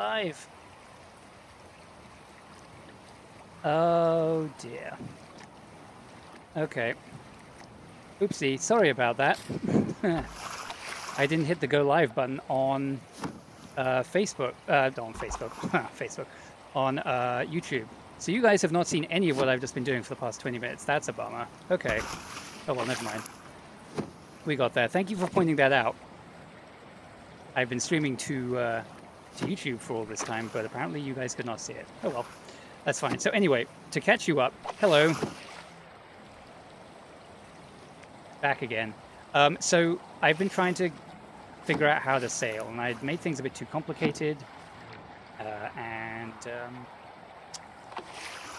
Live. Oh dear. Okay. Oopsie, sorry about that. I didn't hit the go live button on Facebook. Not on Facebook. Facebook. On YouTube. So you guys have not seen any of what I've just been doing for the past 20 minutes. That's a bummer. Okay. Oh well, never mind. We got there. Thank you for pointing that out. I've been streaming to YouTube for all this time, but apparently you guys could not see it. Oh well, that's fine. So anyway, to catch you up, hello. Back again. So I've been trying to figure out how to sail, and I'd made things a bit too complicated.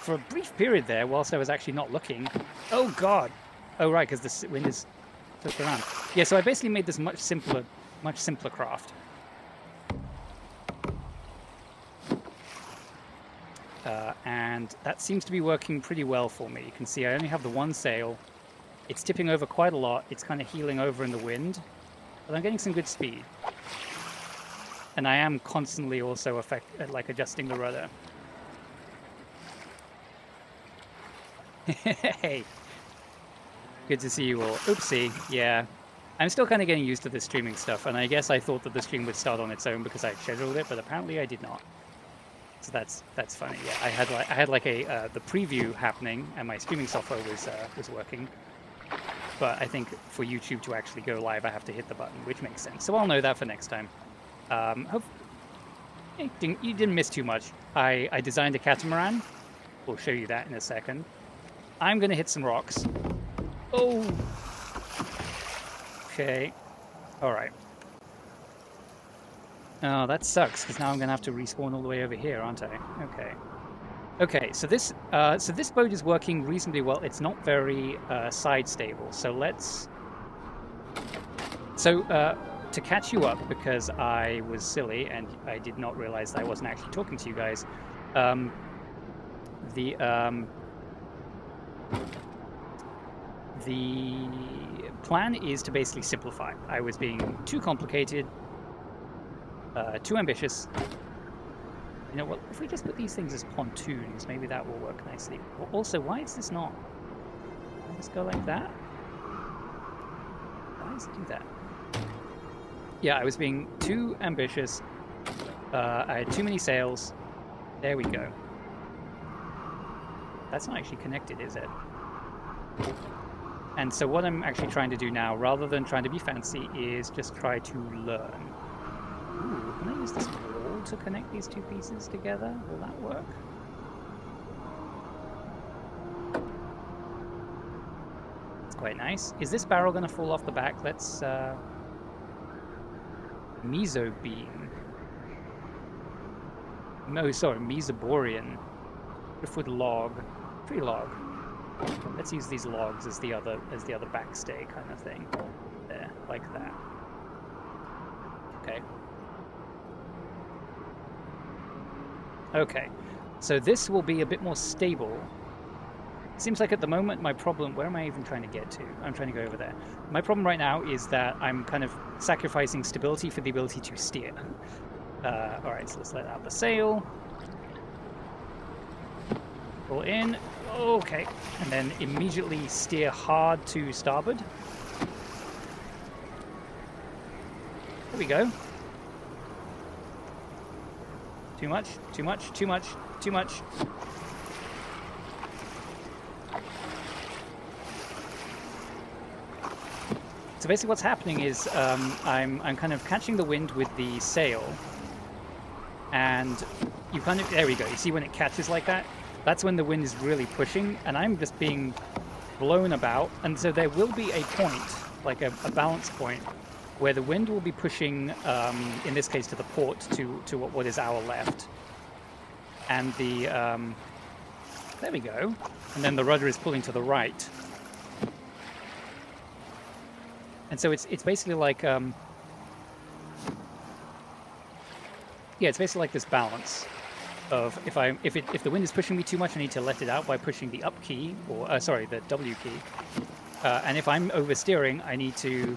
For a brief period there, whilst I was actually not looking... Oh god! Oh right, because the wind is flipped around. Yeah, so I basically made this much simpler craft. And that seems to be working pretty well for me. You can see I only have the one sail. It's tipping over quite a lot. It's kind of heeling over in the wind, but I'm getting some good speed. And I am constantly also adjusting the rudder. Hey, good to see you all. Oopsie, yeah. I'm still kind of getting used to this streaming stuff, and I guess I thought that the stream would start on its own because I scheduled it, but apparently I did not. So that's funny. Yeah, I had like the preview happening, and my streaming software was working. But I think for YouTube to actually go live, I have to hit the button, which makes sense. So I'll know that for next time. You didn't miss too much. I designed a catamaran. We'll show you that in a second. I'm gonna hit some rocks. Oh. Okay. All right. Oh, that sucks, because now I'm going to have to respawn all the way over here, aren't I? Okay. Okay, so this boat is working reasonably well. It's not very side stable, so let's... So, to catch you up, because I was silly and I did not realize that I wasn't actually talking to you guys, the plan is to basically simplify. I was being too complicated, too ambitious. You know what, if we just put these things as pontoons, maybe that will work nicely. Also, why is this not? Can I just go like that? Why does it do that? Yeah, I was being too ambitious. I had too many sails. There we go. That's not actually connected, is it? And so what I'm actually trying to do now, rather than trying to be fancy, is just try to learn. Ooh, can I use this wall to connect these two pieces together? Will that work? It's quite nice. Is this barrel going to fall off the back? Let's... Meso beam. No, sorry, Mesoborean. Driftwood log. Tree log. Let's use these logs as the other backstay kind of thing. There, like that. Okay. Okay, so this will be a bit more stable. Seems like at the moment my problem... Where am I even trying to get to? I'm trying to go over there. My problem right now is that I'm kind of sacrificing stability for the ability to steer. Alright, so let's let out the sail. Pull in. Okay, and then immediately steer hard to starboard. There we go. Too much, too much, too much, too much. So basically what's happening is I'm kind of catching the wind with the sail, and you kind of... There we go. You see when it catches like that? That's when the wind is really pushing, and I'm just being blown about. And so there will be a point, like a balance point, where the wind will be pushing, in this case, to the port, to what is our left. And the... there we go. And then the rudder is pulling to the right. And so it's basically like... yeah, it's basically like this balance of if the wind is pushing me too much, I need to let it out by pushing the up key, or sorry, the W key. And if I'm oversteering, I need to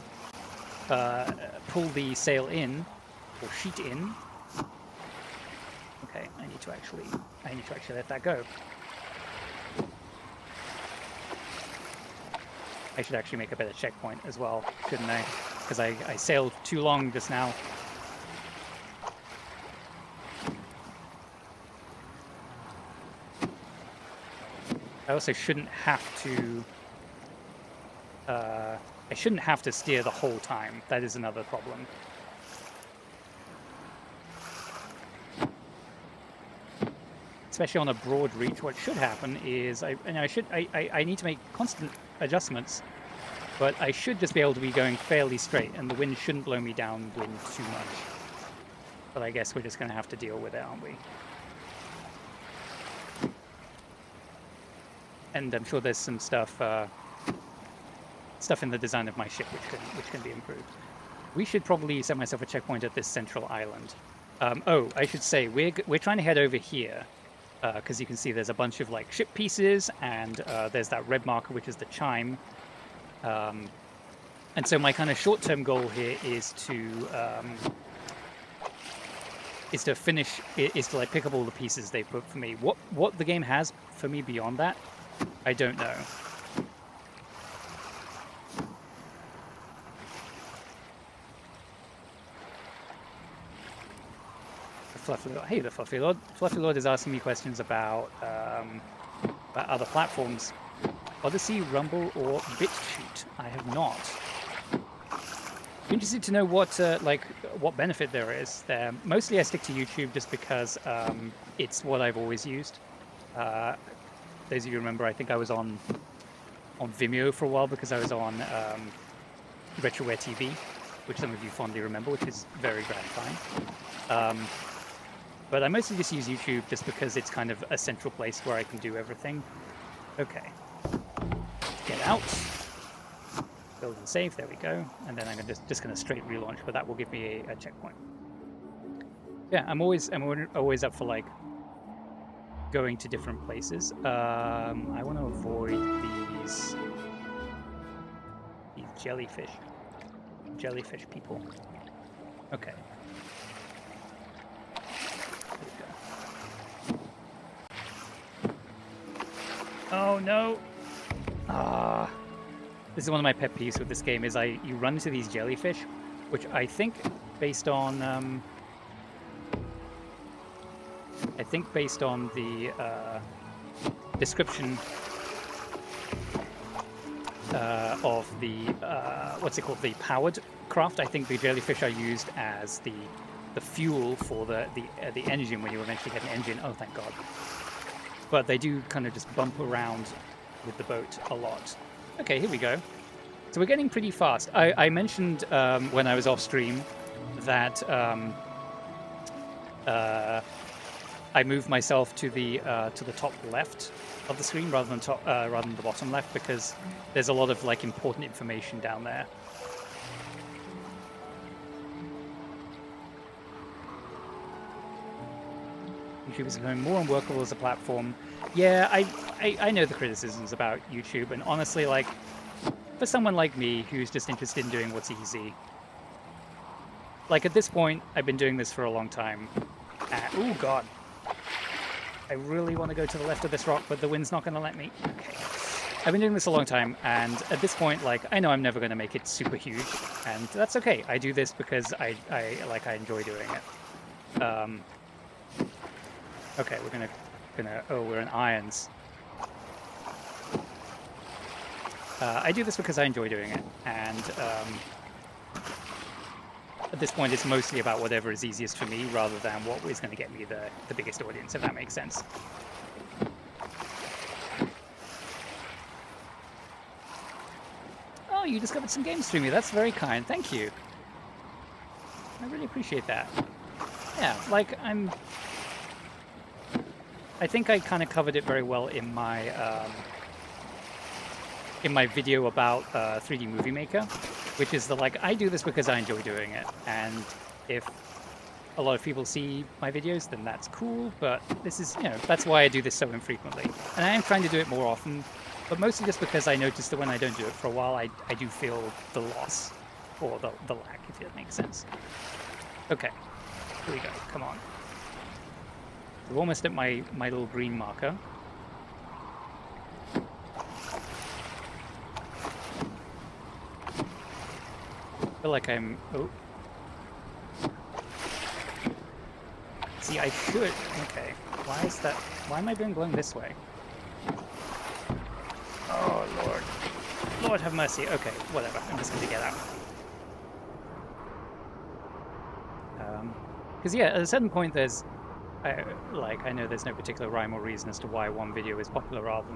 pull the sail in, or sheet in, to actually let that go. I should actually make a better checkpoint as well, shouldn't I? Because I sailed too long just now. I also shouldn't have to... I shouldn't have to steer the whole time. That is another problem. Especially on a broad reach, what should happen is I need to make constant adjustments, but I should just be able to be going fairly straight, and the wind shouldn't blow me downwind too much. But I guess we're just going to have to deal with it, aren't we? And I'm sure there's some stuff in the design of my ship which can be improved. We should probably set myself a checkpoint at this central island. Oh, I should say we're trying to head over here because you can see there's a bunch of like ship pieces, and there's that red marker which is the chime. And so my kind of short-term goal here is to like pick up all the pieces they put for me. What the game has for me beyond that, I don't know. Fluffy Lord. Hey, the Fluffy Lord. Fluffy Lord is asking me questions about other platforms. Odyssey, Rumble, or BitChute. I have not. Interested to know what benefit there is there. Mostly I stick to YouTube just because it's what I've always used. Those of you remember, I think I was on Vimeo for a while because I was on Retroware TV, which some of you fondly remember, which is very gratifying. But I mostly just use YouTube just because it's kind of a central place where I can do everything. Okay. Get out. Build and save, there we go. And then I'm just going to straight relaunch, but that will give me a checkpoint. Yeah, I'm always up for like going to different places. I want to avoid these jellyfish people. Okay. Oh no! This is one of my pet peeves with this game. Is you run into these jellyfish, which I think based on the description of the what's it called, the powered craft, I think the jellyfish are used as the fuel for the engine when you eventually get an engine. Oh, thank God. But they do kind of just bump around with the boat a lot. Okay, here we go. So we're getting pretty fast. I mentioned when I was off stream that I moved myself to the top left of the screen rather than the bottom left, because there's a lot of like important information down there. YouTube is becoming more unworkable as a platform. Yeah, I know the criticisms about YouTube, and honestly, like, for someone like me who's just interested in doing what's easy, like at this point, I've been doing this for a long time. Oh God, I really want to go to the left of this rock, but the wind's not going to let me. Okay, I've been doing this a long time, and at this point, like, I know I'm never going to make it super huge, and that's okay. I do this because I enjoy doing it. Okay, we're in irons. I do this because I enjoy doing it, and at this point it's mostly about whatever is easiest for me rather than what is going to get me the biggest audience, if that makes sense. Oh, you discovered some games through me. That's very kind. Thank you. I really appreciate that. Yeah, like I think I kind of covered it very well in my video about 3D Movie Maker, which is I do this because I enjoy doing it, and if a lot of people see my videos, then that's cool, but this is, that's why I do this so infrequently. And I am trying to do it more often, but mostly just because I noticed that when I don't do it for a while, I do feel the loss, or the lack, if that makes sense. Okay, here we go, come on. We're almost at my little green marker. I feel like I'm... Oh. See, I could... Okay. Why is that... Why am I being blown this way? Oh, Lord. Lord have mercy. Okay, whatever. I'm just going to get out. Because, yeah, at a certain point there's... I know there's no particular rhyme or reason as to why one video is popular rather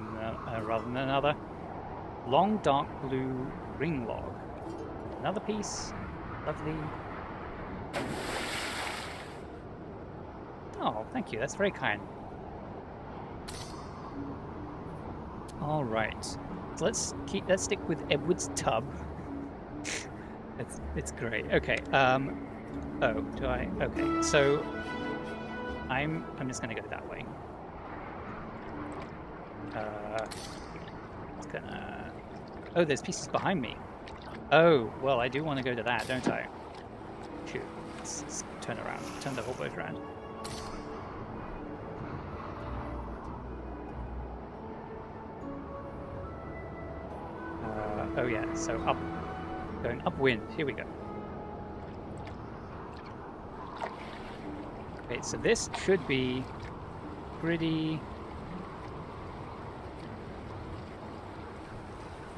than another. Long dark blue ring log. Another piece. Lovely. Oh, thank you. That's very kind. All right. So let's stick with Edward's tub. it's great. Okay. Oh, do I? Okay. So I'm just gonna go that way. It's gonna. Oh, there's pieces behind me. Oh, well, I do want to go to that, don't I? Shoot. Let's turn around. Turn the whole boat around. Oh yeah, so up. Going upwind. Here we go. Okay, so this should be pretty...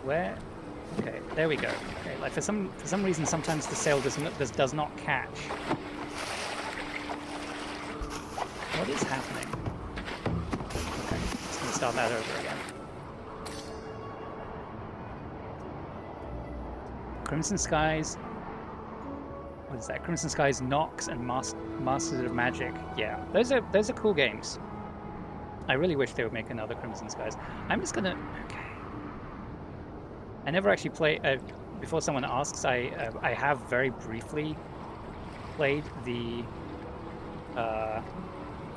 Where? Okay, there we go. Okay, like for some reason, sometimes the sail does not catch. What is happening? Okay, just gonna start that over again. Crimson Skies. What is that? Crimson Skies, Nox, and Masters of Magic. Yeah, those are cool games. I really wish they would make another Crimson Skies. I'm just gonna. Okay. I never actually played. Before someone asks, I have very briefly played the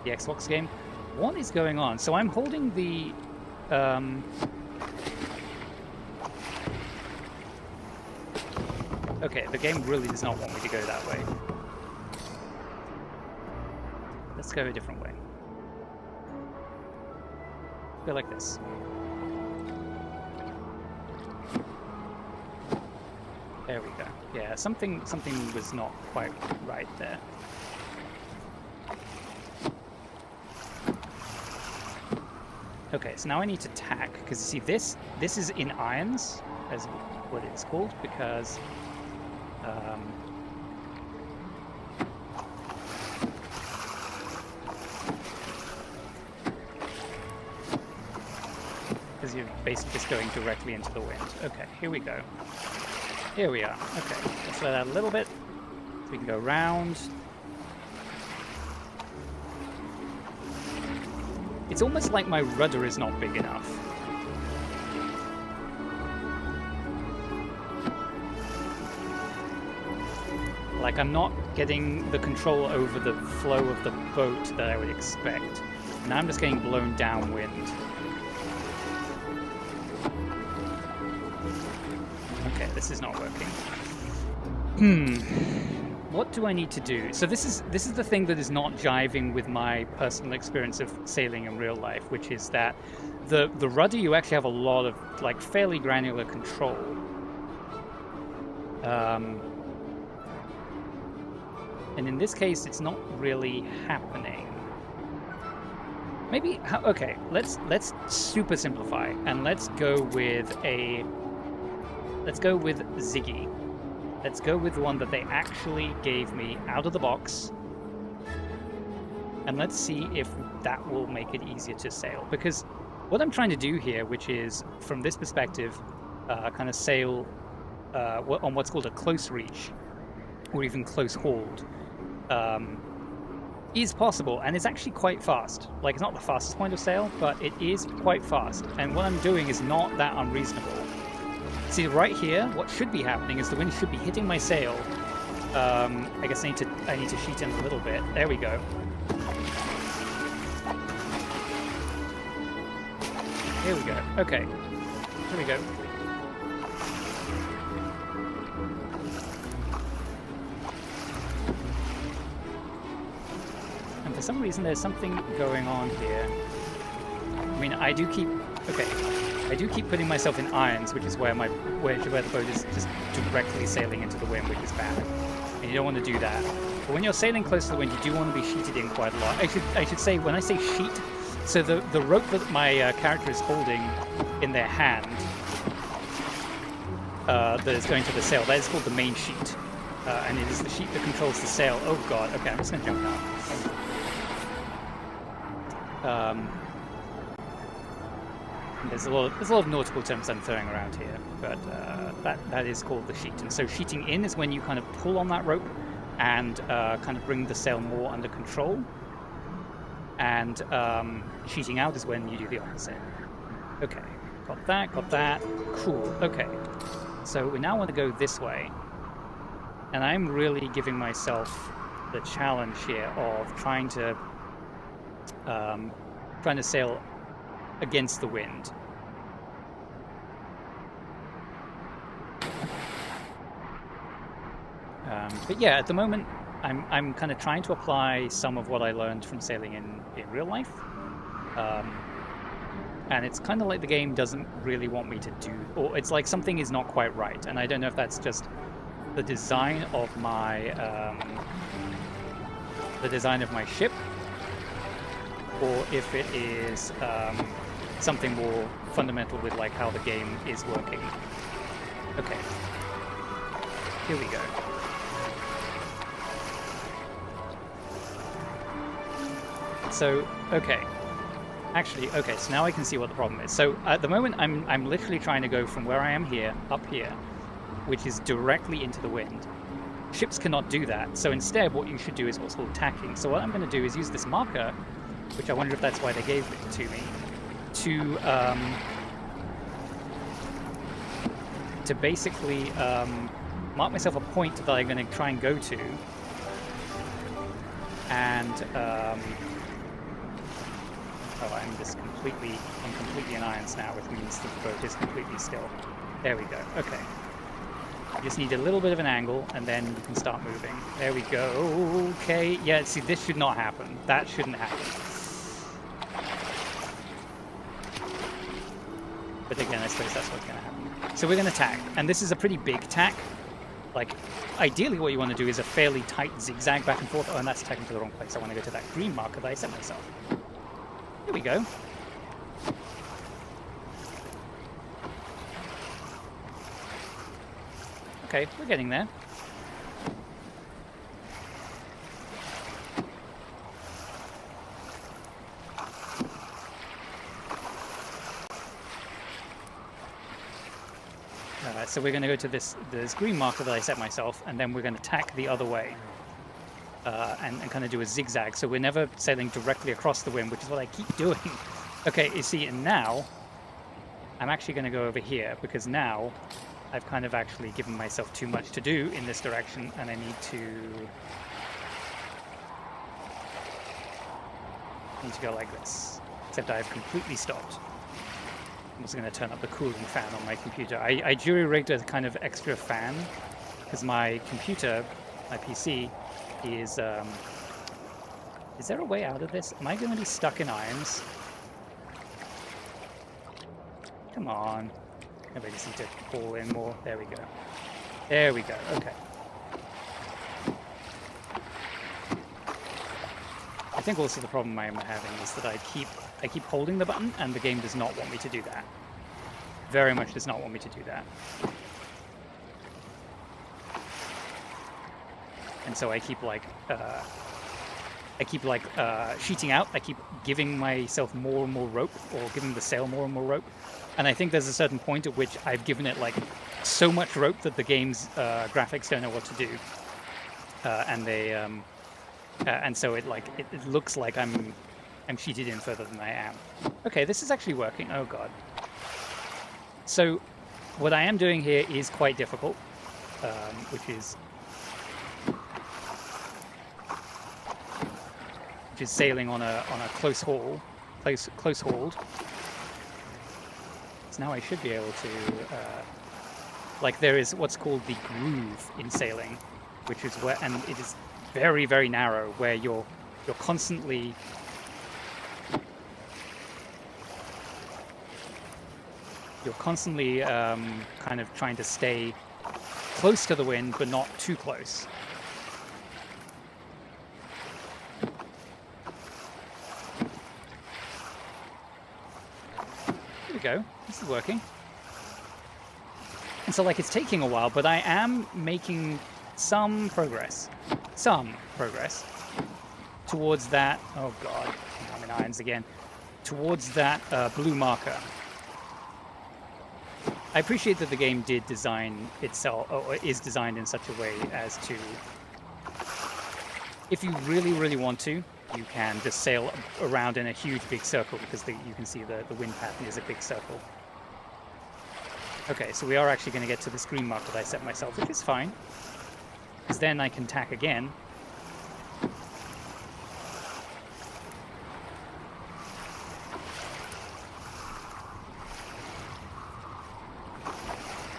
Xbox game. What is going on? So I'm holding the. Okay, the game really does not want me to go that way. Let's go a different way. Go like this. There we go. Yeah, something was not quite right there. Okay, so now I need to tack, because you see this is in irons, as what it's called, because you're basically just going directly into the wind. Okay, here we go. Here we are. Okay, let's let out a little bit so we can go round. It's almost like my rudder is not big enough. Like, I'm not getting the control over the flow of the boat that I would expect. Now I'm just getting blown downwind. Okay, this is not working. What do I need to do? So this is the thing that is not jiving with my personal experience of sailing in real life, which is that the rudder, you actually have a lot of, like, fairly granular control. And in this case, it's not really happening. Maybe, okay, let's super simplify, and let's go with Ziggy. Let's go with the one that they actually gave me out of the box. And let's see if that will make it easier to sail. Because what I'm trying to do here, which is, from this perspective, kind of sail on what's called a close reach, or even close hauled, is possible, and it's actually quite fast. Like, it's not the fastest point of sail, but it is quite fast. And what I'm doing is not that unreasonable. See, right here, what should be happening is the wind should be hitting my sail. I guess I need to sheet in a little bit. There we go. Here we go. Okay. Here we go. And for some reason there's something going on here. I mean, I do keep putting myself in irons, which is where the boat is just directly sailing into the wind, which is bad. And you don't want to do that. But when you're sailing close to the wind, you do want to be sheeted in quite a lot. I should say, when I say sheet, so the rope that my character is holding in their hand, that is going to the sail, that is called the main sheet. And it is the sheet that controls the sail. Oh god, okay, I'm just going to jump out. There's a lot of nautical terms I'm throwing around here, but that is called the sheet. And so sheeting in is when you kind of pull on that rope and kind of bring the sail more under control. And sheeting out is when you do the opposite. Okay, got that. Cool, okay. So we now want to go this way. And I'm really giving myself the challenge here of trying to sail against the wind. But yeah, at the moment, I'm kind of trying to apply some of what I learned from sailing in real life. And it's kind of like the game doesn't really want me to do, or it's like something is not quite right. And I don't know if that's just the design of my ship, or if it is something more fundamental with like how the game is working. Okay, here we go. So so now I can see what the problem is. So at the moment I'm literally trying to go from where I am here up here, which is directly into the wind. Ships cannot do that, so instead what you should do is what's called tacking. So what I'm going to do is use this marker, which I wonder if that's why they gave it to me, to basically mark myself a point that I'm going to try and go to, and I'm completely in irons now, which means the boat is completely still. There we go. Okay. You just need a little bit of an angle, and then you can start moving. There we go. Okay. Yeah, see, this should not happen. That shouldn't happen. But again, I suppose that's what's going to happen. So we're going to tack, and this is a pretty big tack. Like, ideally what you want to do is a fairly tight zigzag back and forth. Oh, and that's tacking to the wrong place. I want to go to that green marker that I set myself. Here we go. Okay, we're getting there. So we're going to go to this green marker that I set myself, and then we're going to tack the other way, and kind of do a zigzag. So we're never sailing directly across the wind, which is what I keep doing. Okay, you see, and now I'm actually going to go over here, because now I've kind of actually given myself too much to do in this direction, and I need to go like this, except I've completely stopped. I'm just going to turn up the cooling fan on my computer. I jury-rigged a kind of extra fan, because my computer, my PC, is there a way out of this? Am I going to be stuck in irons? Come on. Maybe I just need to pull in more. There we go. There we go. Okay. I think also the problem I am having is that I keep holding the button, and the game does not want me to do that. Very much does not want me to do that. And so I keep sheeting out. I keep giving myself more and more rope, or giving the sail more and more rope. And I think there's a certain point at which I've given it like so much rope that the game's graphics don't know what to do, and they and so it looks like I'm sheeted in further than I am. Okay, this is actually working. Oh god. So what I am doing here is quite difficult, which is sailing on a close hauled. So now I should be able to, there is what's called the groove in sailing, which is where, and it is very, very narrow, where you're you're constantly kind of trying to stay close to the wind, but not too close. Here we go. This is working. And so, like, it's taking a while, but I am making some progress. Towards that... Oh, God. I'm in irons again. Towards that blue marker. I appreciate that the game did design itself, or is designed in such a way as to, if you really, really want to, you can just sail around in a huge big circle, because you can see the wind pattern is a big circle. Okay, so we are actually going to get to this green mark that I set myself, which is fine, because then I can tack again.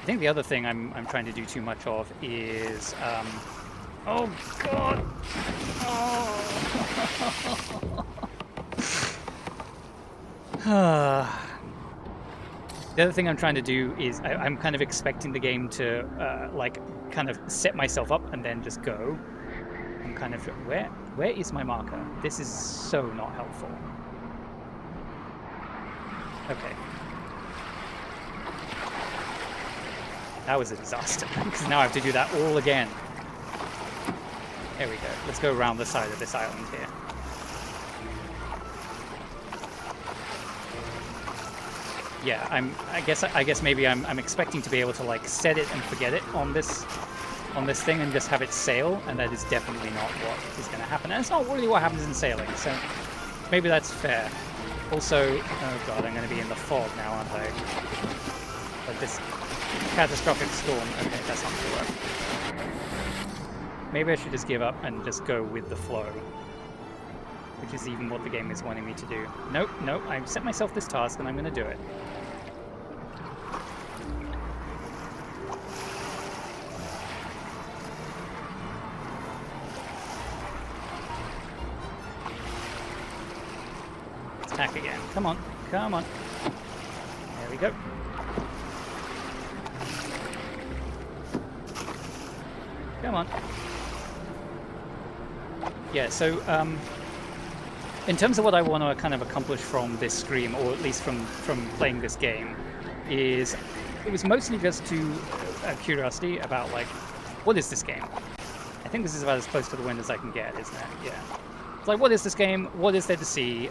I think the other thing I'm trying to do too much of is, oh God! Oh. The other thing I'm trying to do is I'm kind of expecting the game to like kind of set myself up and then just go. I'm kind of where is my marker? This is so not helpful. Okay. That was a disaster, because now I have to do that all again. There we go. Let's go around the side of this island here. Yeah, I guess maybe I'm expecting to be able to like set it and forget it on this thing and just have it sail, and that is definitely not what is going to happen. And it's not really what happens in sailing, so maybe that's fair. Also, oh God, I'm going to be in the fog now, aren't I? But this catastrophic storm. Okay, that's not going to work. Maybe I should just give up and just go with the flow, which is even what the game is wanting me to do. Nope, I've set myself this task and I'm going to do it. Let's tack again. Come on. There we go. Come on. Yeah, so in terms of what I want to kind of accomplish from this stream, or at least from playing this game, is it was mostly just to curiosity about like, what is this game? I think this is about as close to the wind as I can get, isn't it? Yeah. It's like, what is this game? What is there to see?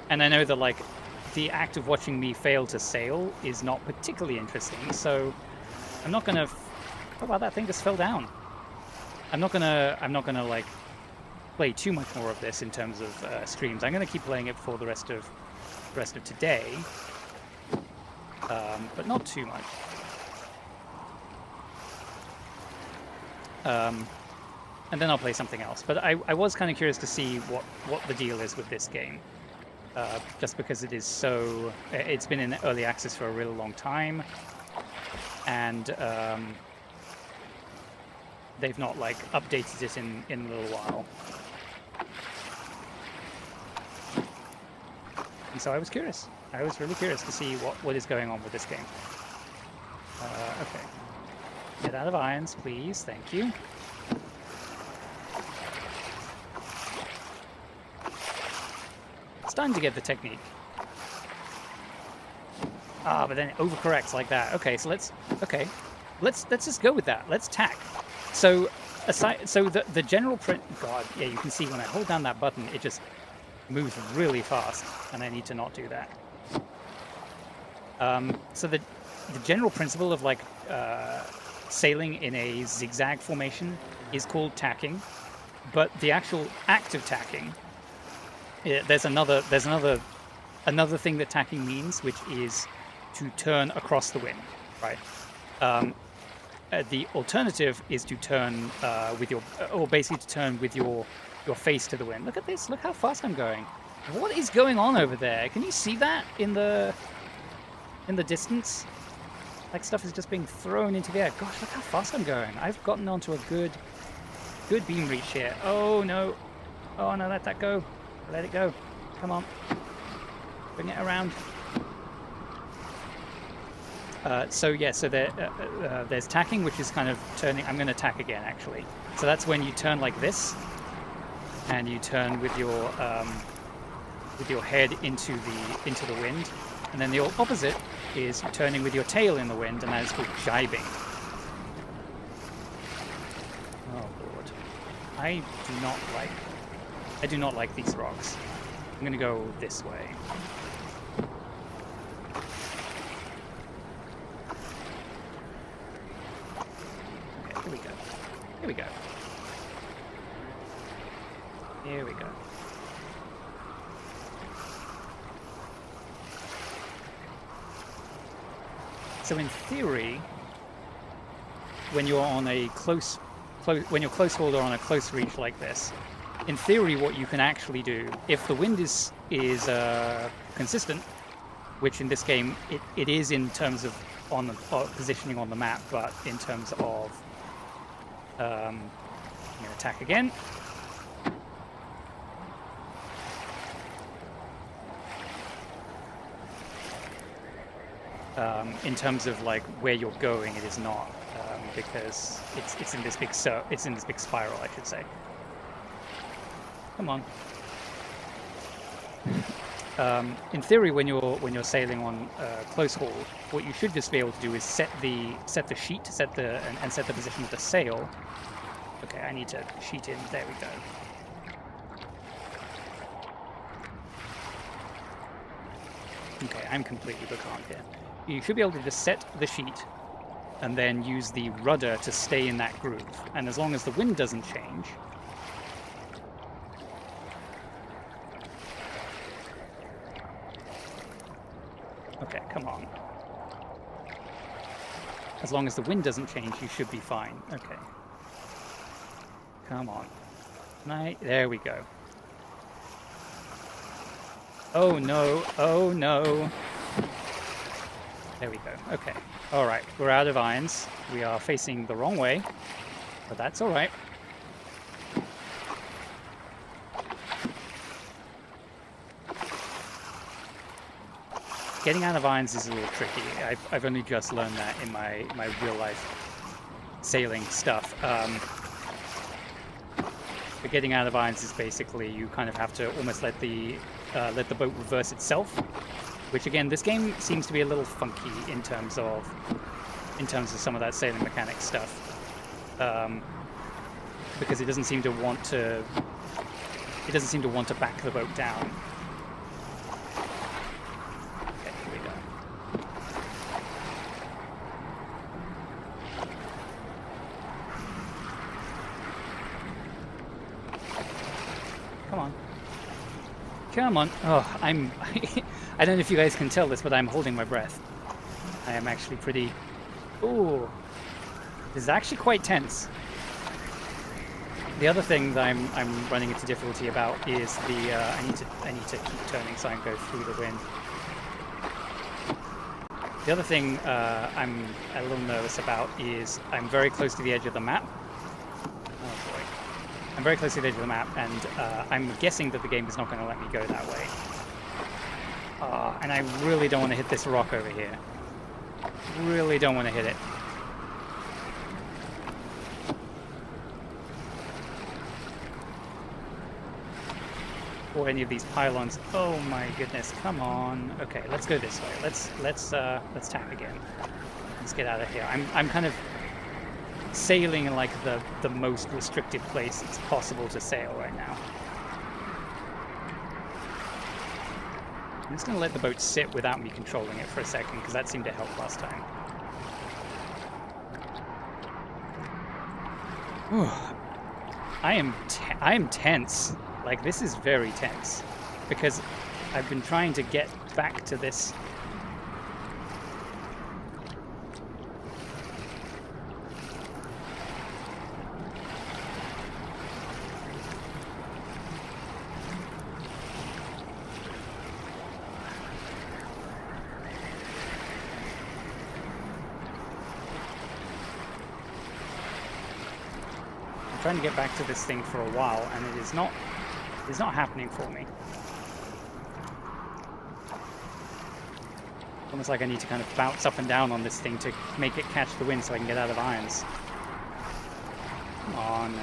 And I know that like the act of watching me fail to sail is not particularly interesting, so I'm not gonna. Oh wow, that thing just fell down. I'm not gonna like play too much more of this in terms of streams. I'm gonna keep playing it for the rest of today, but not too much. And then I'll play something else. But I was kind of curious to see what the deal is with this game, just because it is so. It's been in early access for a really long time, and they've not like updated it in a little while. And so I was curious. I was really curious to see what is going on with this game. Okay. Get out of irons, please. Thank you. Starting to get the technique. But then it overcorrects like that. Okay, so let's just go with that. Let's tack. So the general print. God, yeah, you can see when I hold down that button, it just moves really fast, and I need to not do that. So the general principle of like sailing in a zigzag formation is called tacking, but the actual act of tacking. There's another thing that tacking means, which is to turn across the wind, right? The alternative is to turn with your, or basically to turn with your face to the wind. Look at this! Look how fast I'm going. What is going on over there? Can you see that in the distance? Like stuff is just being thrown into the air. Gosh, look how fast I'm going. I've gotten onto a good good beam reach here. Oh no. Oh no, let that go. Let it go. Come on. Bring it around. So there's tacking, which is kind of turning. I'm going to tack again, actually. So that's when you turn like this, and you turn with your head into the wind, and then the opposite is turning with your tail in the wind, and that is called jibing. Oh Lord, I do not like these rocks. I'm going to go this way. Here we go. Here we go. Here we go. So in theory, when you're on a when you're close hold or on a close reach like this, in theory, what you can actually do, if the wind is consistent, which in this game it is in terms of positioning on the map, but in terms of I'm going to attack again. In terms of like where you're going, it is not because it's in this big spiral, I should say. Come on. In theory, when you're sailing on close haul, what you should just be able to do is set the sheet, set the position of the sail. Okay, I need to sheet in. There we go. Okay, I'm completely becalmed here. You should be able to just set the sheet and then use the rudder to stay in that groove. And as long as the wind doesn't change, okay, come on. As long as the wind doesn't change, you should be fine. Okay. Come on. There we go. Oh no, oh no. There we go. Okay. Alright, we're out of irons. We are facing the wrong way, but that's alright. Getting out of irons is a little tricky. I've only just learned that in my real life sailing stuff. But getting out of irons is basically you kind of have to almost let the boat reverse itself, which again, this game seems to be a little funky in terms of some of that sailing mechanic stuff, because it doesn't seem to want to back the boat down. Okay, here we go. Come on. Come on. Oh, I don't know if you guys can tell this, but I'm holding my breath. I am actually pretty... Ooh. This is actually quite tense. The other thing that I'm running into difficulty about is the... I need to keep turning so I can go through the wind. The other thing I'm a little nervous about is I'm very close to the edge of the map. Oh boy. I'm very close to the edge of the map, and I'm guessing that the game is not going to let me go that way. And I really don't want to hit this rock over here. Really don't want to hit it. Or any of these pylons. Oh my goodness! Come on. Okay, let's go this way. Let's tack again. Let's get out of here. I'm kind of sailing in like the most restricted place it's possible to sail right now. I'm just going to let the boat sit without me controlling it for a second, because that seemed to help last time. Whew. I am tense. Like, this is very tense, because I've been trying to get back to this. trying to get back to this thing for a while, and it is not happening for me. Almost like I need to kind of bounce up and down on this thing to make it catch the wind so I can get out of irons. Come on.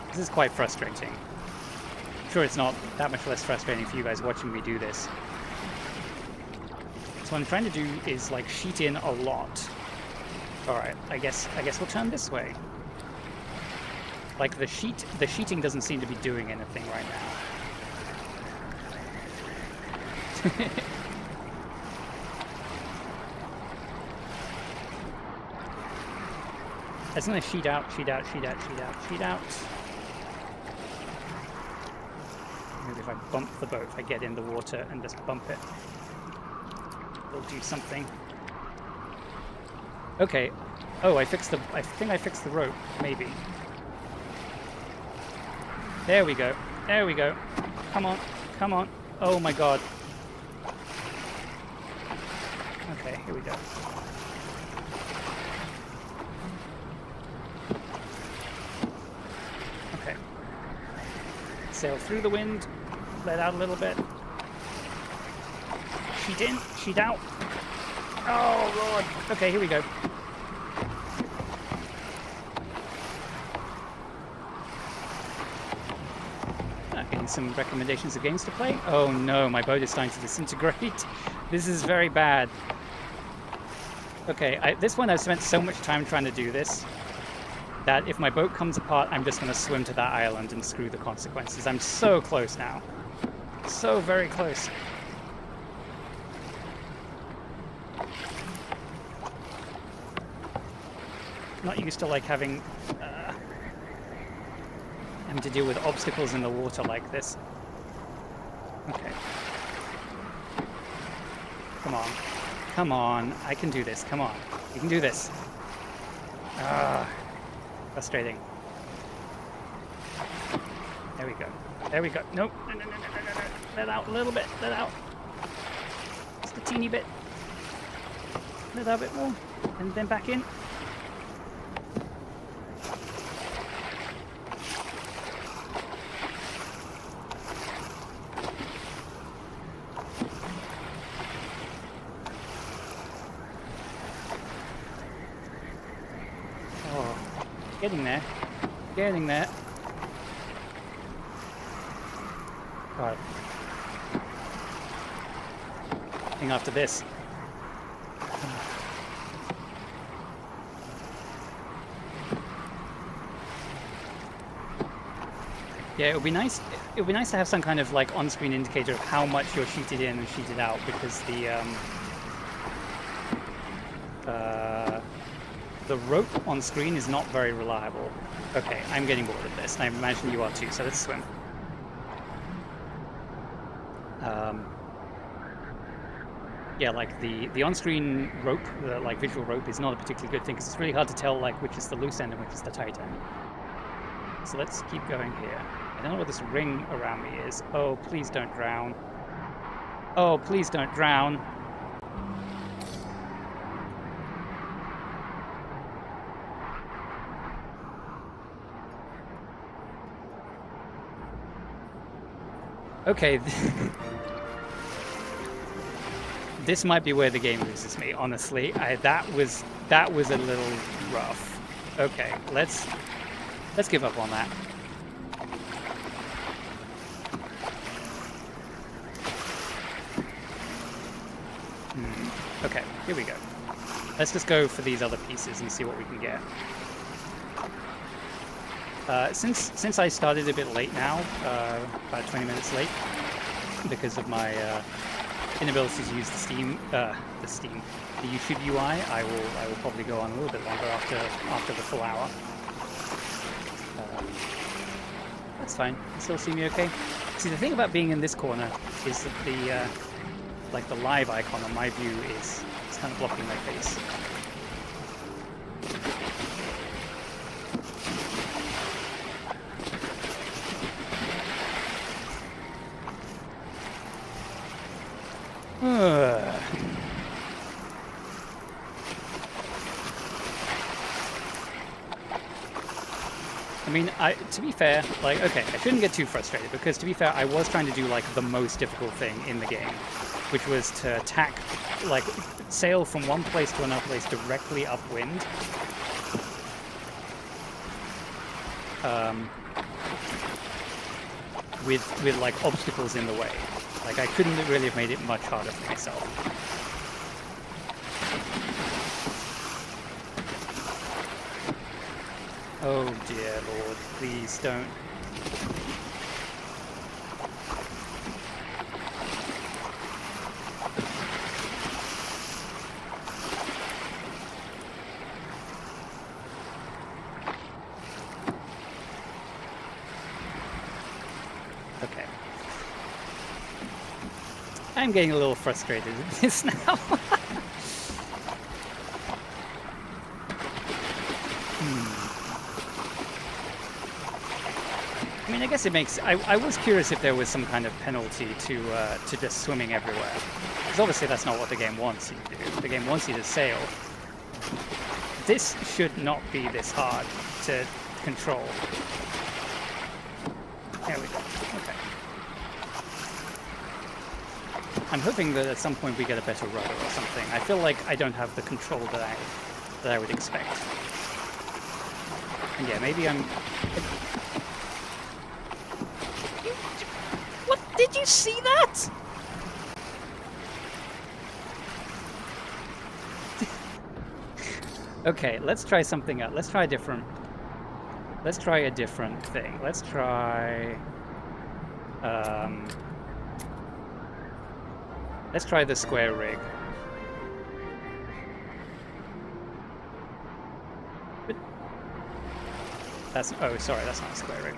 This is quite frustrating. I'm sure it's not that much less frustrating for you guys watching me do this. So what I'm trying to do is like sheet in a lot. Alright, I guess we'll turn this way. Like the sheeting doesn't seem to be doing anything right now. I just want to sheet out. Maybe if I bump the boat, if I get in the water and just bump it, it'll do something. Okay. Oh, I think I fixed the rope, maybe. There we go. Come on. Oh my god. Okay, here we go. Okay. Sail through the wind, let out a little bit. Sheet in, sheet out. Oh lord. Okay, here we go. Getting some recommendations of games to play. Oh no, my boat is starting to disintegrate. This is very bad. Okay, this one I've spent so much time trying to do this that if my boat comes apart, I'm just going to swim to that island and screw the consequences. I'm so close now. So very close. Not used to like having to deal with obstacles in the water like this. Okay. Come on, I can do this, come on. You can do this. Frustrating. There we go. Nope. No. Let out a little bit, let out. Just a teeny bit. Let out a bit more, and then back in. Getting there. God. I think after this. Yeah, it would be nice. It would be nice to have some kind of like on-screen indicator of how much you're sheeted in and sheeted out, because the rope on screen is not very reliable. Okay, I'm getting bored of this, and I imagine you are too, so let's swim. Yeah, like the on-screen rope, the like visual rope, is not a particularly good thing, because it's really hard to tell like which is the loose end and which is the tight end. So let's keep going here. I don't know what this ring around me is. Oh, please don't drown. Oh, please don't drown. Okay, this might be where the game loses me, honestly. That was a little rough. Okay, let's give up on that. Okay, here we go. Let's just go for these other pieces and see what we can get. Since I started a bit late now, about 20 minutes late, because of my inability to use the YouTube UI, I will probably go on a little bit longer after the full hour. That's fine. You still see me okay? See, the thing about being in this corner is that the live icon on my view is kind of blocking my face. mean, to be fair, like, okay, I shouldn't get too frustrated because, to be fair, I was trying to do, like, the most difficult thing in the game, which was to attack, like, sail from one place to another place directly upwind. With like, obstacles in the way. Like, I couldn't really have made it much harder for myself. Oh dear Lord, please don't. Okay. I'm getting a little frustrated with this now. I mean, I guess it makes... I was curious if there was some kind of penalty to just swimming everywhere. Because obviously that's not what the game wants you to do. The game wants you to sail. This should not be this hard to control. There we go. Okay. I'm hoping that at some point we get a better rudder or something. I feel like I don't have the control that I would expect. And yeah, maybe I'm... What? Did you see that? Okay, let's try something else. Let's try a different... Let's try a different thing. Let's try... let's try the square rig. But that's... Oh, sorry, that's not a square rig.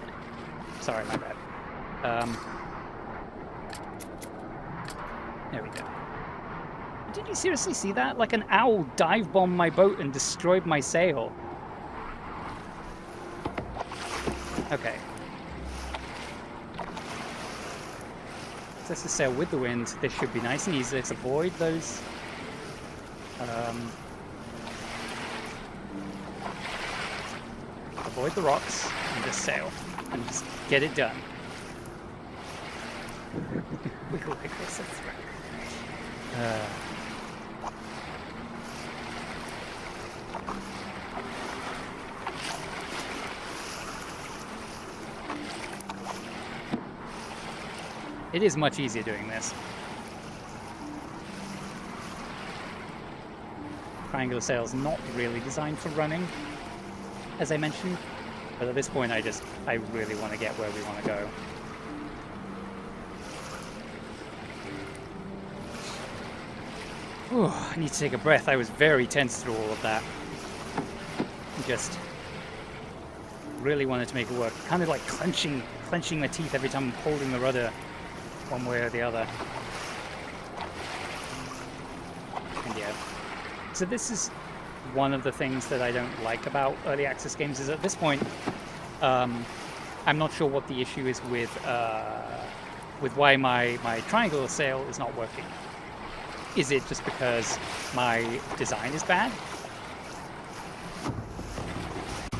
Sorry, my bad. There we go. Did you seriously see that? Like, an owl dive-bombed my boat and destroyed my sail. Okay. So let's just sail with the wind. This should be nice and easy. Let's avoid those... avoid the rocks and just sail. And just get it done. Wiggle, wiggle, that's right. It is much easier doing this. Triangular sail is not really designed for running, as I mentioned. But at this point, I really want to get where we want to go. Whew, I need to take a breath. I was very tense through all of that. Just really wanted to make it work. Kind of like clenching my teeth every time I'm holding the rudder one way or the other. And yeah. So this is one of the things that I don't like about early access games, is at this point, I'm not sure what the issue is with why my triangular sail is not working. Is it just because my design is bad?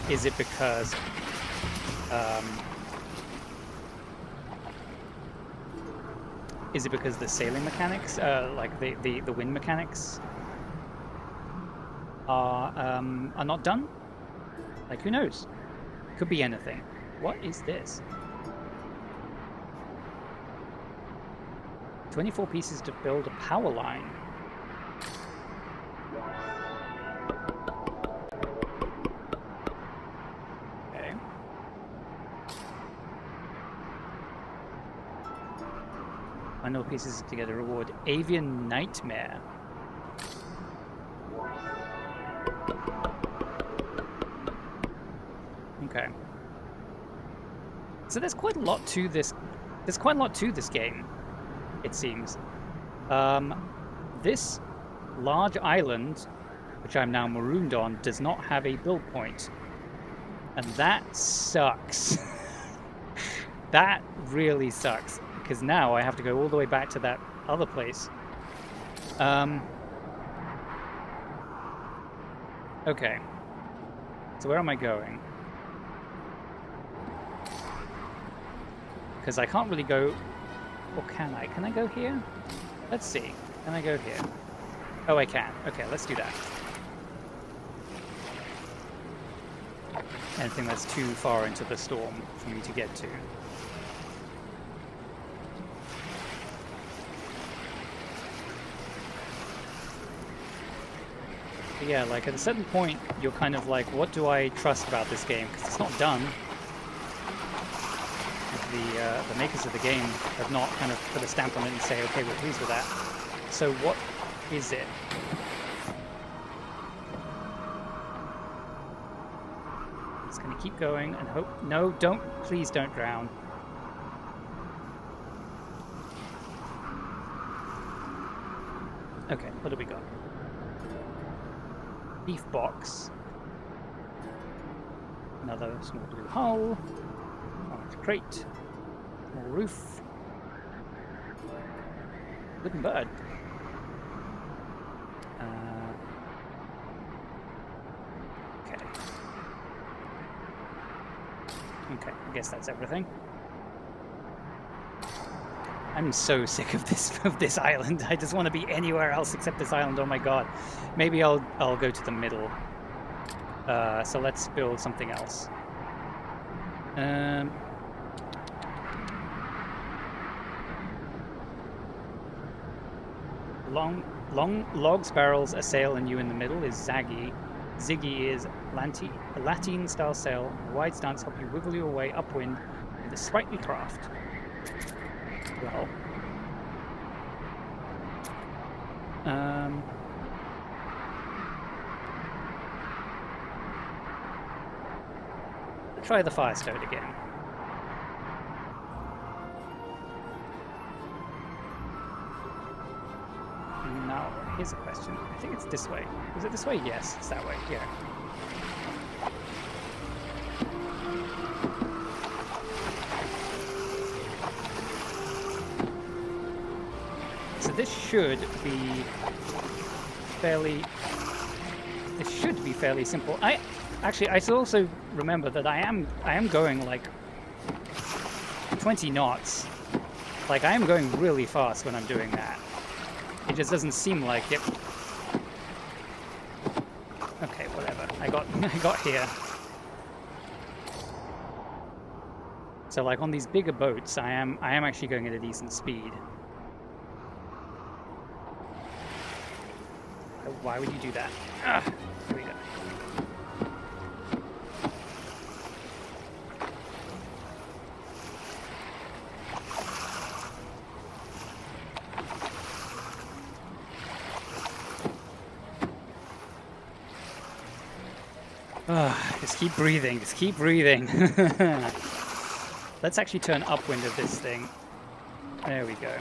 Is it because the sailing mechanics, like the wind mechanics, are not done? Like, who knows? Could be anything. What is this? 24 pieces to build a power line. Okay. Final pieces to get a reward. Avian Nightmare. Okay. So there's quite a lot to this. There's quite a lot to this game, it seems. This large island, which I'm now marooned on, does not have a build point. And that sucks. That really sucks. Because now I have to go all the way back to that other place. Okay. So where am I going? because I can't really go... Or can I? Can I go here? Let's see. Can I go here? Oh, I can. Okay, let's do that. Anything that's too far into the storm for me to get to. But yeah, like at a certain point, you're kind of like, what do I trust about this game? Because it's not done. The makers of the game have not kind of put a stamp on it and say, okay, we're pleased with that. So what is it? It's going to keep going and hope... No, don't. Please don't drown. Okay, what do we got? Beef box. Another small blue hull. Orange crate. Small roof. Wooden bird. Okay. Okay, I guess that's everything. I'm so sick of this island. I just want to be anywhere else except this island. Oh my god. Maybe I'll go to the middle. So let's build something else. Long logs, barrels, a sail, and you in the middle is Zaggy. Ziggy is a Latin-style sail. A wide stance help you wiggle your way upwind with a sprightly craft. Well, try the Firestone again. Now, here's a question. I think it's this way. Is it this way? Yes, it's that way. Yeah. So this should be fairly... This should be fairly simple. I should also remember that I am going like 20 knots. Like I am going really fast when I'm doing that. It just doesn't seem like it. Okay, whatever. I got here. So like on these bigger boats, I am actually going at a decent speed. Why would you do that? Ah, here we go. Just keep breathing, just keep breathing. Let's actually turn upwind of this thing. There we go.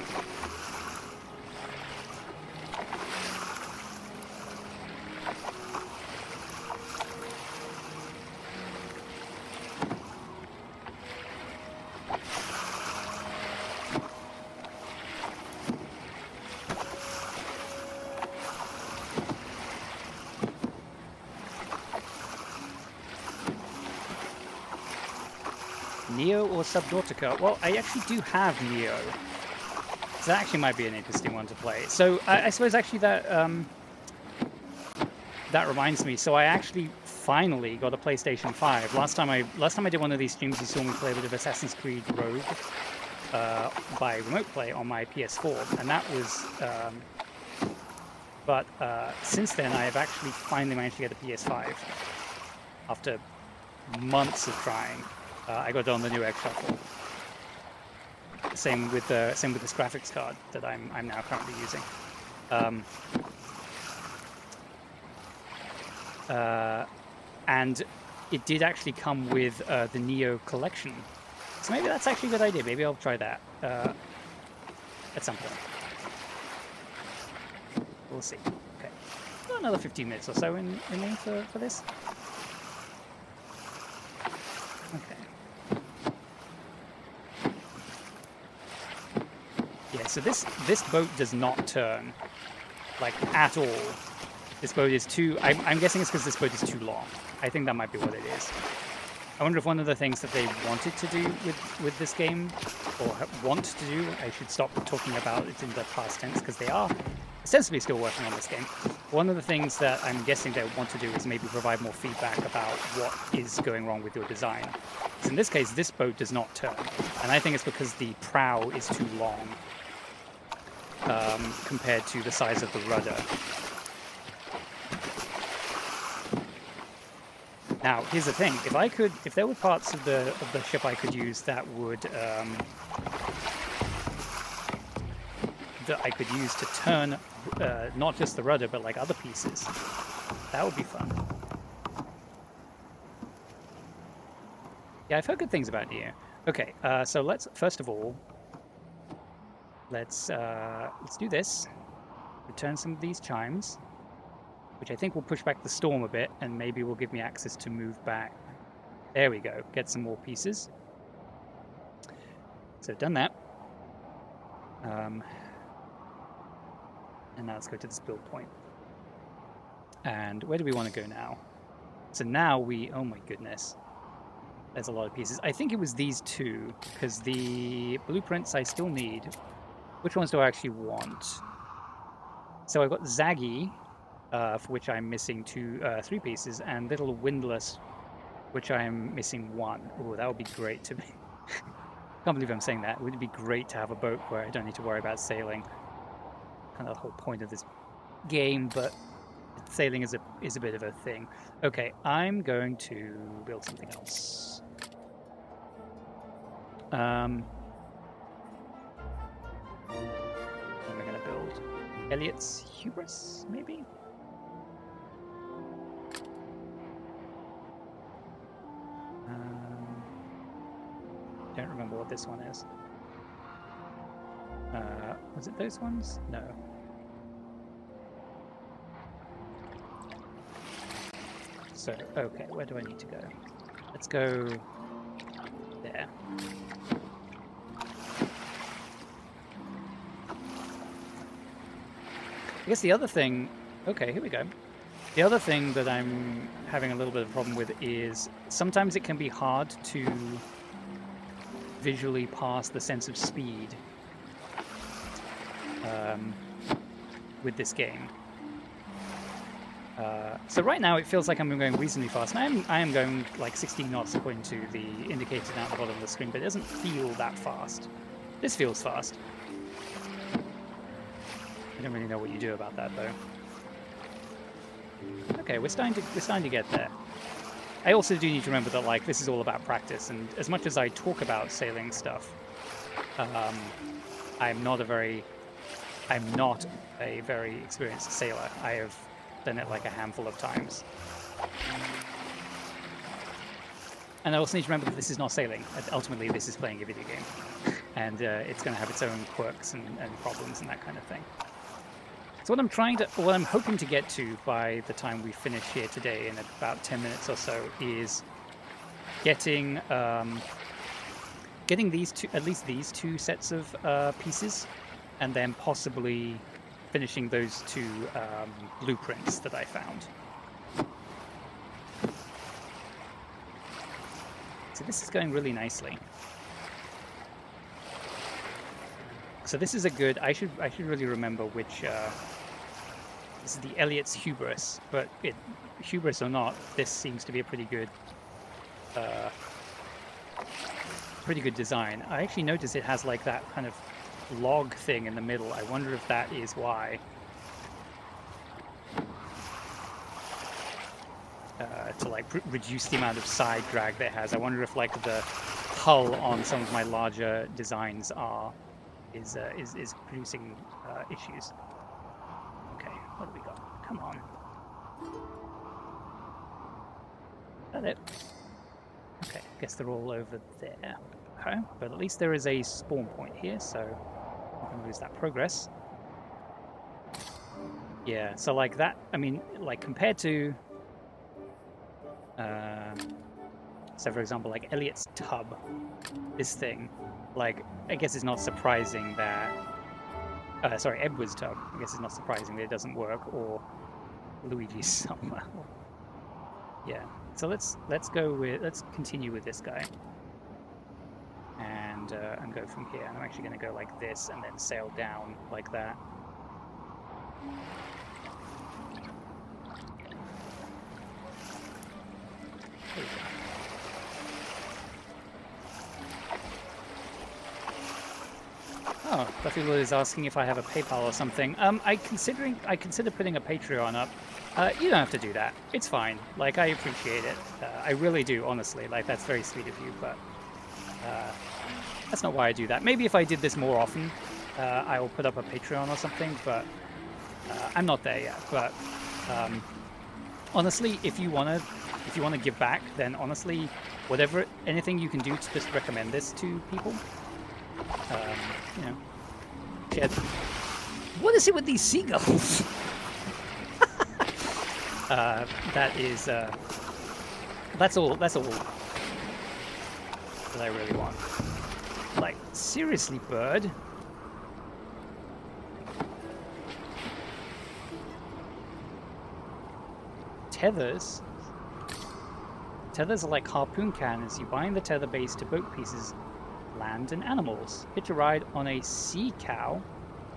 Neo or Subnautica? Well, I actually do have Neo. So that actually might be an interesting one to play. So I suppose actually that that reminds me. So I actually finally got a PlayStation 5. Last time I did one of these streams, you saw me play a bit of Assassin's Creed Rogue by remote play on my PS4, and that was. But since then, I have actually finally managed to get a PS5 after months of trying. I got it on the new X Shuffle. Same with this graphics card that I'm now currently using. And it did actually come with the Neo collection. So maybe that's actually a good idea. Maybe I'll try that at some point. We'll see. Okay. Got another 15 minutes or so in me for this. Okay. Yeah, so this boat does not turn, like, at all. This boat is too... I'm guessing it's because this boat is too long. I think that might be what it is. I wonder if one of the things that they wanted to do with this game, or want to do, I should stop talking about it in the past tense, because they are ostensibly still working on this game. One of the things that I'm guessing they want to do is maybe provide more feedback about what is going wrong with your design. So in this case, this boat does not turn, and I think it's because the prow is too long compared to the size of the rudder. Now, here's the thing: if there were parts of the ship I could use that would that I could use to turn not just the rudder, but like other pieces, that would be fun. Yeah, I've heard good things about you. Okay, so let's first of all let's do this. Return some of these chimes, which I think will push back the storm a bit, and maybe will give me access to move back. There we go. Get some more pieces. So done that. And now let's go to this build point. And where do we want to go now? So now we, oh my goodness. There's a lot of pieces. I think it was these two, because the blueprints I still need. Which ones do I actually want? So I've got Zaggy, for which I'm missing three pieces, and Little Windlass, which I'm missing one. Oh, that would be great to be. Can't believe I'm saying that. It would be great to have a boat where I don't need to worry about sailing. Kind of the whole point of this game, but sailing is a bit of a thing. Okay, I'm going to build something else. What am I going to build? Elliot's Hubris, maybe? Don't remember what this one is. Was it those ones? No. So, okay, where do I need to go? Let's go there. I guess the other thing... Okay, here we go. The other thing that I'm having a little bit of a problem with is sometimes it can be hard to visually pass the sense of speed with this game. So right now it feels like I'm going reasonably fast. And I am going like 16 knots according to the indicator down at the bottom of the screen, but it doesn't feel that fast. This feels fast. I don't really know what you do about that though. Okay, we're starting to get there. I also do need to remember that like this is all about practice, and as much as I talk about sailing stuff, I'm not a very experienced sailor. I have done it like a handful of times. And I also need to remember that this is not sailing. Ultimately, this is playing a video game. And it's going to have its own quirks and problems and that kind of thing. So what I'm hoping to get to by the time we finish here today, in about 10 minutes or so, is getting these two, at least these two sets of pieces, and then possibly finishing those two blueprints that I found. So this is going really nicely. So this is a good. I should really remember which. This is the Elliot's Hubris, but hubris or not, this seems to be a pretty good design. I actually noticed it has like that kind of log thing in the middle. I wonder if that is why. To like reduce the amount of side drag that it has. I wonder if like the hull on some of my larger designs is producing issues. Okay, what do we got? Come on. Is that it? Okay, I guess they're all over there. Okay, but at least there is a spawn point here, so I'm not going to lose that progress. Yeah, so like that, I mean, like compared to... so for example, like Elliot's tub, this thing, like, I guess it's not surprising that... sorry, Edward's tub, I guess it's not surprising that it doesn't work, or Luigi's somewhere. Yeah, So let's continue with this guy, and go from here. And I'm actually going to go like this, and then sail down like that. There we go. Oh, Buffalo is asking if I have a PayPal or something. I consider putting a Patreon up. You don't have to do that. It's fine. Like, I appreciate it. I really do, honestly. Like, that's very sweet of you, but that's not why I do that. Maybe if I did this more often, I will put up a Patreon or something, but I'm not there yet. But honestly, if you wanna give back, then honestly, anything you can do to just recommend this to people. You know, yeah. What is it with these seagulls? That's all that I really want. Like, seriously, bird? Tethers? Tethers are like harpoon cannons. You bind the tether base to boat pieces, land, and animals. Hitch a ride on a sea cow.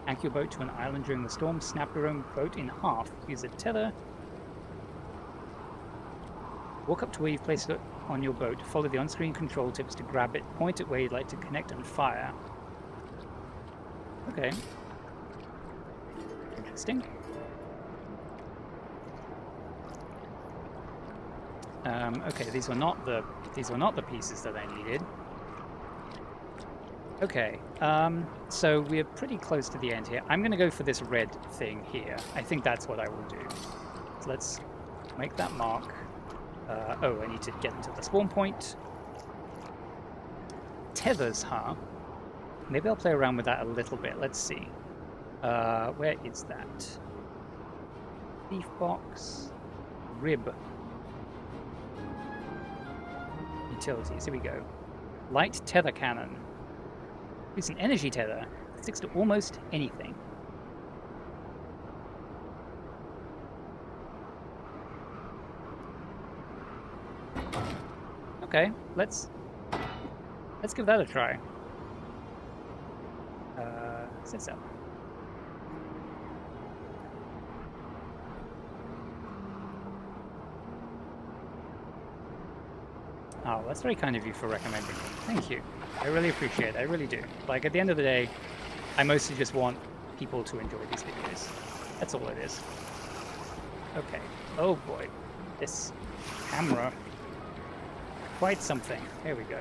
Anchor your boat to an island during the storm. Snap your own boat in half. Use a tether. Walk up to where you've placed it on your boat. Follow the on-screen control tips to grab it. Point it where you'd like to connect and fire. Okay. Interesting. Okay, these were not the pieces that I needed. Okay, so we're pretty close to the end here. I'm going to go for this red thing here. I think that's what I will do. So let's make that mark. Oh, I need to get into the spawn point. Tethers, huh? Maybe I'll play around with that a little bit. Let's see. Where is that? Thief box. Rib. Utilities, here we go. Light tether cannon. It's an energy tether. It sticks to almost anything. Okay, let's give that a try. Set up. Oh, that's very kind of you for recommending it. Thank you. I really appreciate it. I really do. Like, at the end of the day, I mostly just want people to enjoy these videos. That's all it is. Okay. Oh boy. This camera. Quite something. Here we go.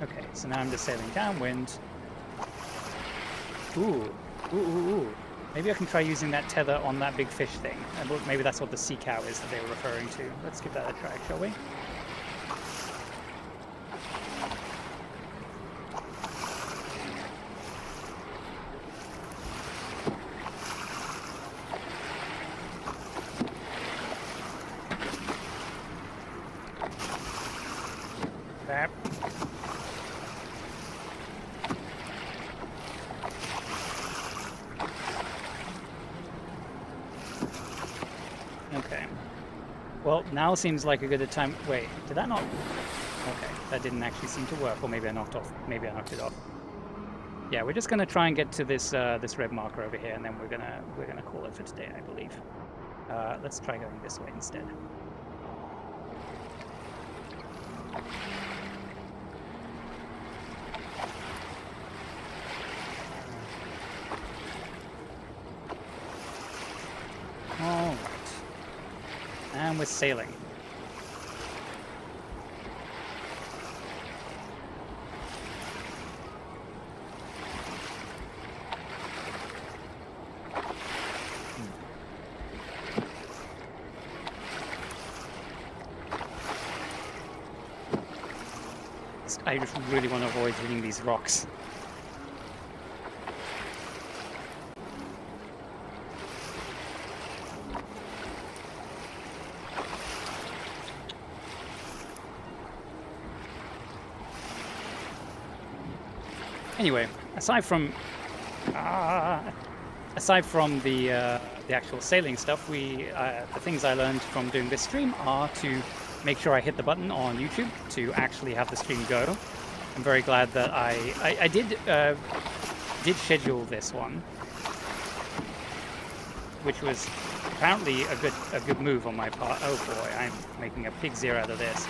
Okay, so now I'm just sailing downwind. Ooh. Ooh, ooh, ooh. Maybe I can try using that tether on that big fish thing. Maybe that's what the sea cow is that they were referring to. Let's give that a try, shall we? Bap. Okay. Well, now seems like a good time. Wait, did that not? Okay, that didn't actually seem to work, or maybe I knocked it off. Yeah, we're just gonna try and get to this this red marker over here, and then we're gonna call it for today, I believe. Let's try going this way instead. Alright. And we're sailing. I just really want to avoid hitting these rocks. Anyway, aside from the the actual sailing stuff, the things I learned from doing this stream are to make sure I hit the button on YouTube to actually have the stream go. I'm very glad that I did schedule this one, which was apparently a good move on my part. Oh boy, I'm making a pig's ear out of this.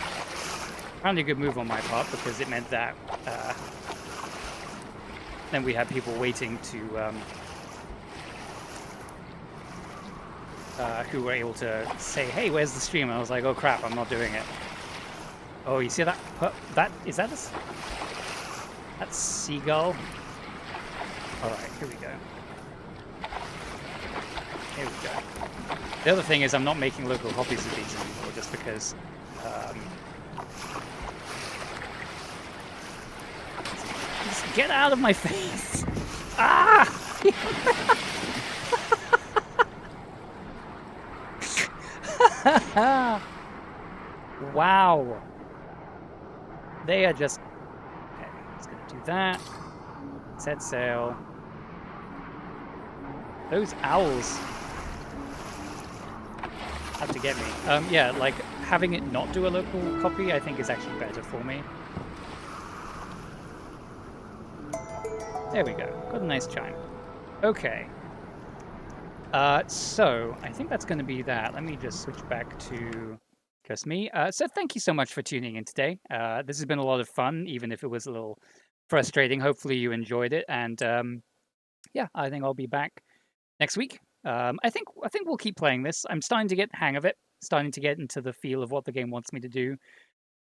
Apparently a good move on my part, because it meant that then we had people waiting to who were able to say, "Hey, where's the stream?" And I was like, "Oh crap, I'm not doing it." Oh, you see that? Is that that's seagull? All right, here we go. Here we go. The other thing is I'm not making local copies of these anymore, just because just get out of my face! Ah! Wow. They are just... Okay, just gonna do that. Set sail. Those owls have to get me. Yeah, like, having it not do a local copy, I think is actually better for me. There we go. Got a nice chime. Okay. So, I think that's going to be that. Let me just switch back to just me. So thank you so much for tuning in today. This has been a lot of fun, even if it was a little frustrating. Hopefully you enjoyed it. And yeah, I think I'll be back next week. I think we'll keep playing this. I'm starting to get the hang of it. Starting to get into the feel of what the game wants me to do.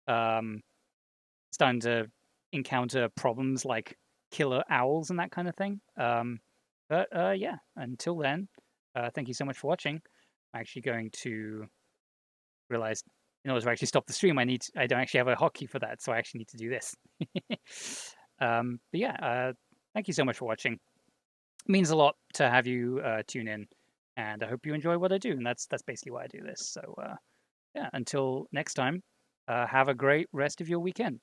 Starting to encounter problems like killer owls and that kind of thing. But yeah, until then, thank you so much for watching. I'm actually going to realize in order to actually stop the stream, I don't actually have a hotkey for that, so I actually need to do this. But yeah, thank you so much for watching. It means a lot to have you tune in, and I hope you enjoy what I do, and that's basically why I do this. So yeah, until next time, have a great rest of your weekend.